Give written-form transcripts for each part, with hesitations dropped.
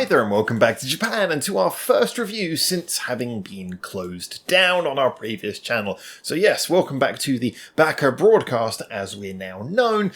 Hi there and welcome back to Japan and to our first review since having been closed down on our previous channel. So yes, welcome back to the Baka broadcast as we're now known.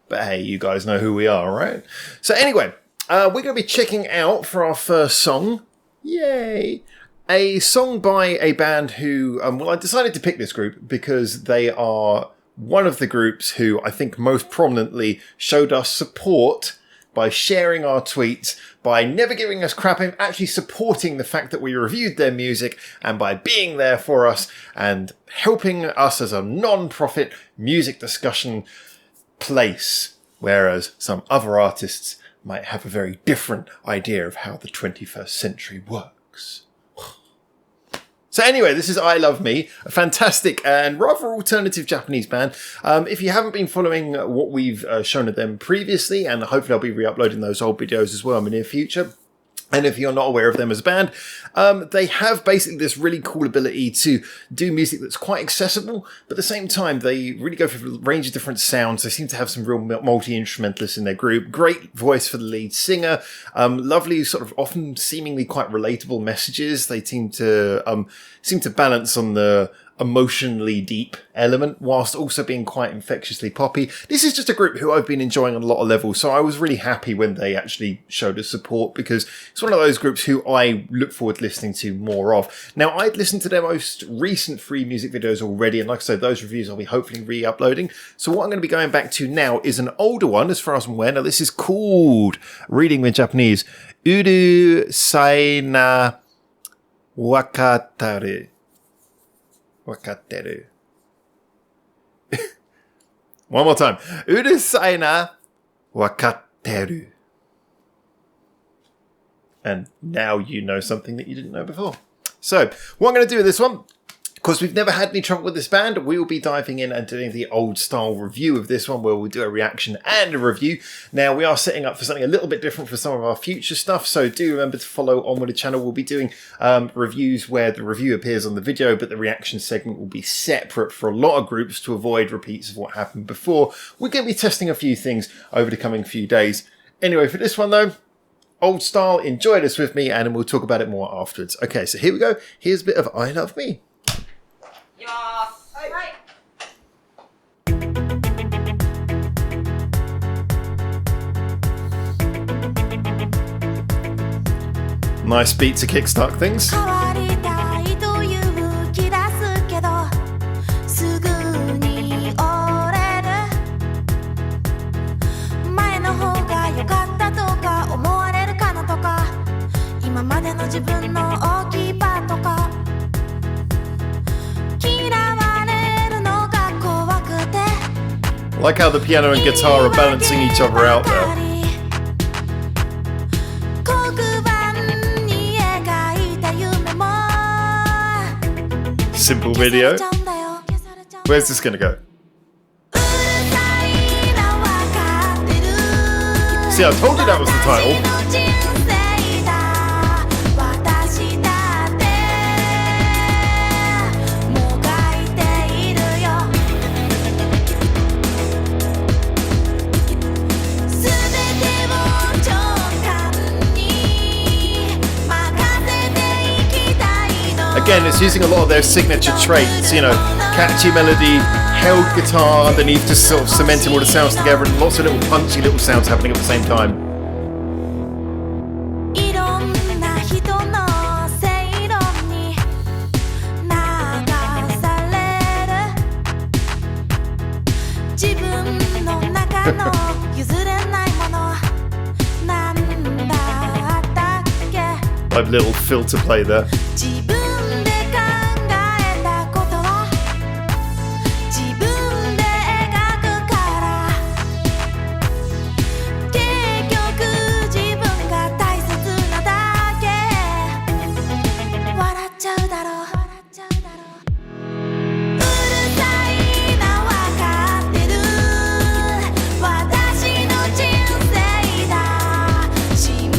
But hey, you guys know who we are, right? So anyway, we're going to be checking out for our first song, yay, a song by a band who, well, I decided to pick this group because they are one of the groups who I think most prominently showed us support by sharing our tweets, by never giving us crap, and actually supporting the fact that we reviewed their music, and by being there for us and helping us as a non-profit music discussion place, whereas some other artists might have a very different idea of how the 21st century works. So anyway, this is I Love Me, a fantastic and rather alternative Japanese band. If you haven't been following what we've shown of them previously, and hopefully I'll be re-uploading those old videos as well in the near future, and if you're not aware of them as a band, they have basically this really cool ability to do music that's quite accessible, but at the same time, they really go for a range of different sounds. They seem to have some real multi-instrumentalists in their group. Great voice for the lead singer. Lovely, sort of often seemingly quite relatable messages. They seem to balance on the emotionally deep element whilst also being quite infectiously poppy. This is just a group who I've been enjoying on a lot of levels, so I was really happy when they actually showed us support because it's one of those groups who I look forward to listening to more of. Now, I'd listened to their most recent free music videos already, and like I said, those reviews I'll be hopefully re-uploading. So what I'm going to be going back to now is an older one as far as I'm aware. Now, this is called, reading the Japanese, Uru Sai na Wakataru. Wakateru. One more time. Urusai na wakateru. And now you know something that you didn't know before. So, what I'm going to do with this one, because we've never had any trouble with this band, we will be diving in and doing the old style review of this one where we'll do a reaction and a review. Now, we are setting up for something a little bit different for some of our future stuff, so do remember to follow on with the channel. We'll be doing reviews where the review appears on the video, but the reaction segment will be separate for a lot of groups to avoid repeats of what happened before. We're going to be testing a few things over the coming few days. Anyway, for this one though, old style, enjoy this with me, and we'll talk about it more afterwards. Okay, so here we go. Here's a bit of I Love Me. Nice beat to kickstart things. I like how the piano and guitar are balancing each other out there. Simple video. Where's this gonna go? See, I told you that was the title. Again, it's using a lot of their signature traits, you know, catchy melody, held guitar underneath, just sort of cementing all the sounds together, and lots of little punchy little sounds happening at the same time. Like little filter play there.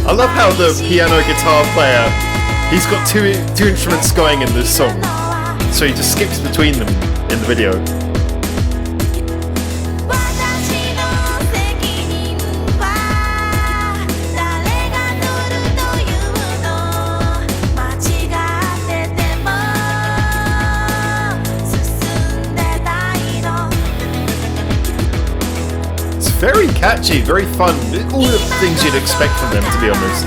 I love how the piano guitar player, he's got two instruments going in this song, so he just skips between them in the video. very catchy, very fun. All the things you'd expect from them, to be honest.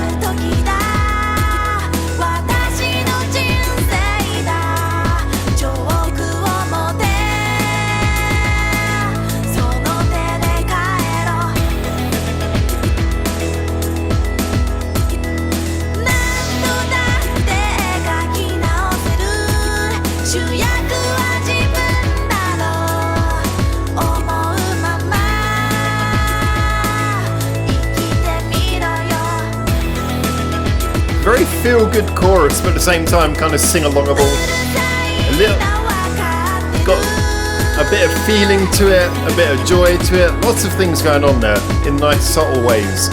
Very feel-good chorus, but at the same time kind of sing-alongable. A little, got a bit of feeling to it, a bit of joy to it. Lots of things going on there in nice, subtle ways.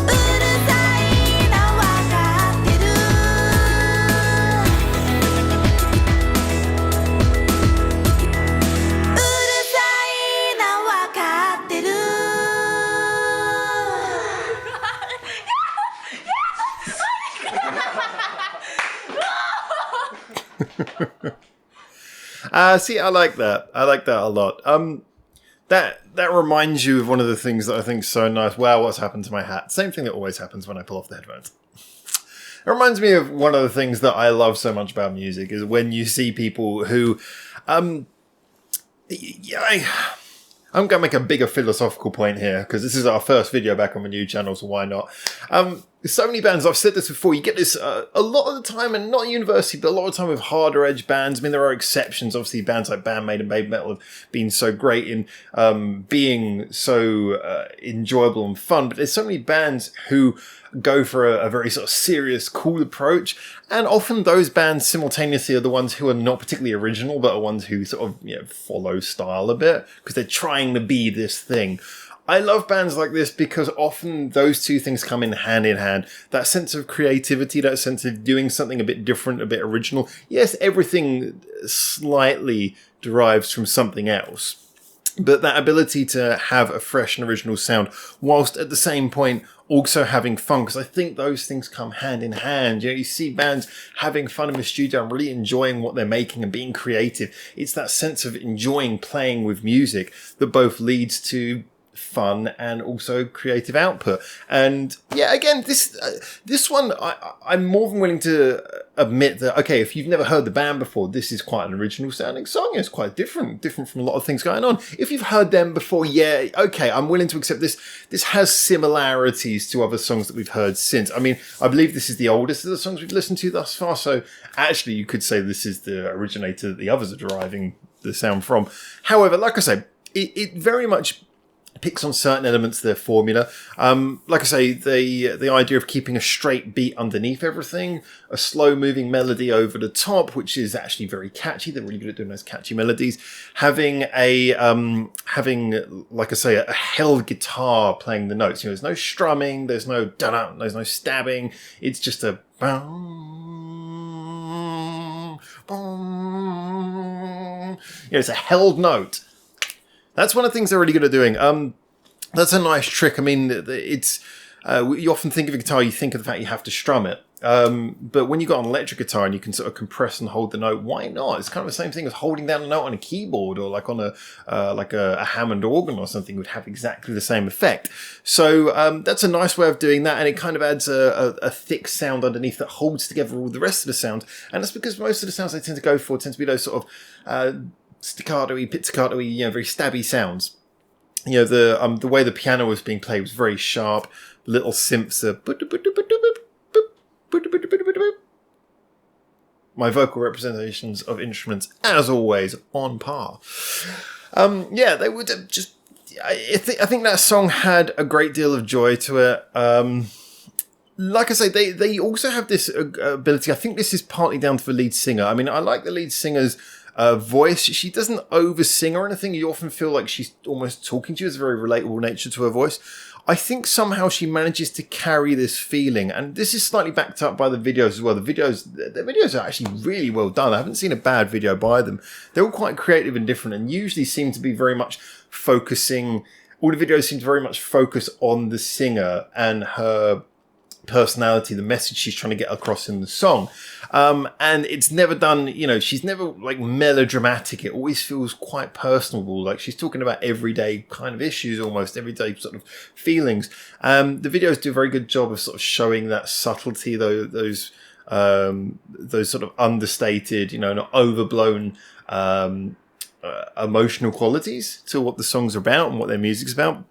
See, I like that. I like that a lot. That reminds you of one of the things that I think is so nice. Wow, what's happened to my hat? Same thing that always happens when I pull off the headphones. It reminds me of one of the things that I love so much about music is when you see people who, I'm going to make a bigger philosophical point here because this is our first video back on the new channel, so why not? There's so many bands, I've said this before, you get this a lot of the time, and not university, but a lot of the time with harder edge bands. I mean, there are exceptions. Obviously, bands like Bandmate and Baby Metal have been so great in being so enjoyable and fun, but there's so many bands who go for a very sort of serious, cool approach, and often those bands simultaneously are the ones who are not particularly original, but are ones who sort of follow style a bit because they're trying to be this thing. I love bands like this because often those two things come in hand. That sense of creativity, that sense of doing something a bit different, a bit original. Yes, everything slightly derives from something else, but that ability to have a fresh and original sound whilst at the same point also having fun, because I think those things come hand in hand. You see bands having fun in the studio and really enjoying what they're making and being creative. It's that sense of enjoying playing with music that both leads to fun and also creative output. And yeah, again, this one, I'm more than willing to admit that, okay, if you've never heard the band before, this is quite an original sounding song. It's quite different from a lot of things going on. If you've heard them before, yeah, okay, I'm willing to accept this. This has similarities to other songs that we've heard since. I mean, I believe this is the oldest of the songs we've listened to thus far, so actually you could say this is the originator that the others are deriving the sound from. However, like I say, it very much picks on certain elements of their formula. Like I say, the idea of keeping a straight beat underneath everything, a slow moving melody over the top, which is actually very catchy. They're really good at doing those catchy melodies. Having like I say, a held guitar playing the notes. There's no strumming, there's no da-da, there's no stabbing. It's just a it's a held note. That's one of the things they're really good at doing. That's a nice trick. I mean, it's you often think of a guitar, you think of the fact you have to strum it. But when you got an electric guitar and you can sort of compress and hold the note, why not? It's kind of the same thing as holding down a note on a keyboard or like on a Hammond organ or something would have exactly the same effect. So that's a nice way of doing that, and it kind of adds a thick sound underneath that holds together all the rest of the sounds. And that's because most of the sounds they tend to go for tend to be those sort of staccato-y, pizzicato-y, very stabby sounds. The way the piano was being played was very sharp. Little synths are my vocal representations of instruments, as always, on par. They would just. I think that song had a great deal of joy to it. Like I say, they also have this ability. I think this is partly down to the lead singer. I mean, I like the lead singer's voice. She doesn't over-sing or anything. You often feel like she's almost talking to you. There's a very relatable nature to her voice. I think somehow she manages to carry this feeling, and this is slightly backed up by the videos as well. The videos are actually really well done. I haven't seen a bad video by them. They're all quite creative and different, and usually seem to be very much focusing. All the videos seem to very much focus on the singer and her personality, the message she's trying to get across in the song. And it's never done, you know, she's never like melodramatic. It always feels quite personable. Like she's talking about everyday kind of issues, almost everyday sort of feelings. The videos do a very good job of sort of showing that subtlety, though, those sort of understated, you know, not overblown, emotional qualities to what the songs are about and what their music's about.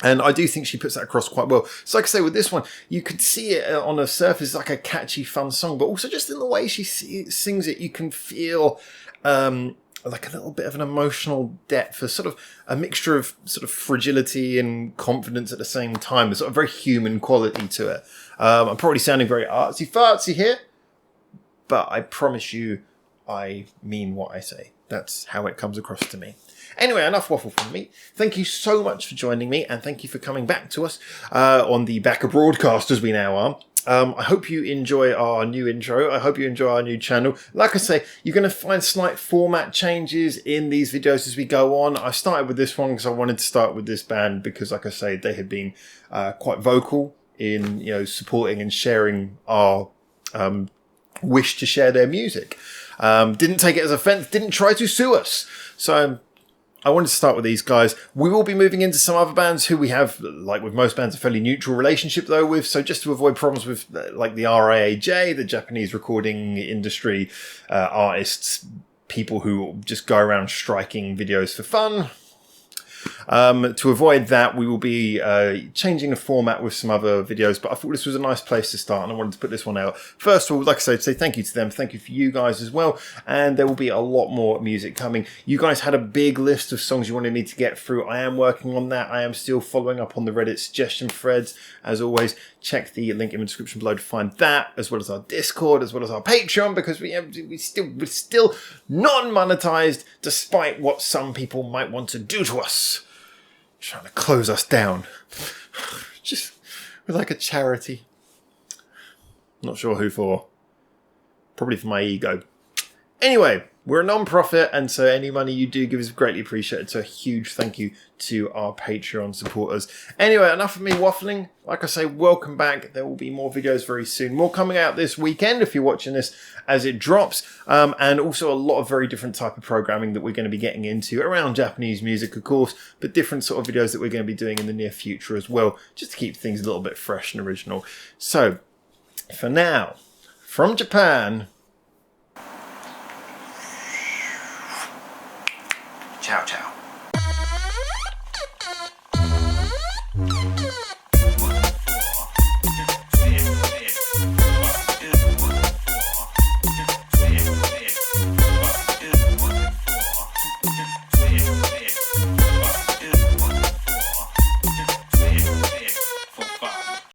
And I do think she puts that across quite well. So like I say, with this one, you could see it on the surface like a catchy, fun song, but also just in the way she sings it, you can feel like a little bit of an emotional depth, a sort of a mixture of sort of fragility and confidence at the same time, a sort of very human quality to it. I'm probably sounding very artsy-fartsy here, but I promise you I mean what I say. That's how it comes across to me. Anyway, enough waffle from me. Thank you so much for joining me, and thank you for coming back to us on the Baka broadcast as we now are. I hope you enjoy our new intro. I hope you enjoy our new channel. Like I say, you're going to find slight format changes in these videos as we go on. I started with this one because I wanted to start with this band because, like I say, they had been quite vocal in, you know, supporting and sharing our wish to share their music. Didn't take it as offense, didn't try to sue us. So I wanted to start with these guys. We will be moving into some other bands who we have, like with most bands, a fairly neutral relationship though with. So just to avoid problems with like the RIAJ, the Japanese recording industry, artists, people who just go around striking videos for fun. To avoid that, we will be changing the format with some other videos, but I thought this was a nice place to start and I wanted to put this one out. First of all, like I said, say thank you to them, thank you for you guys as well, and there will be a lot more music coming. You guys had a big list of songs you wanted me to get through. I am working on that. I am still following up on the Reddit suggestion threads. As always, check the link in the description below to find that, as well as our Discord, as well as our Patreon, because we're still non-monetized, despite what some people might want to do to us. Trying to close us down. Just, we're like a charity. Not sure who for. Probably for my ego. Anyway, we're a non-profit, and so any money you do give is greatly appreciated. So a huge thank you to our Patreon supporters. Anyway, enough of me waffling. Like I say, welcome back. There will be more videos very soon. More coming out this weekend if you're watching this as it drops. And also a lot of very different type of programming that we're going to be getting into around Japanese music, of course, but different sort of videos that we're going to be doing in the near future as well, just to keep things a little bit fresh and original. So, for now, from Japan,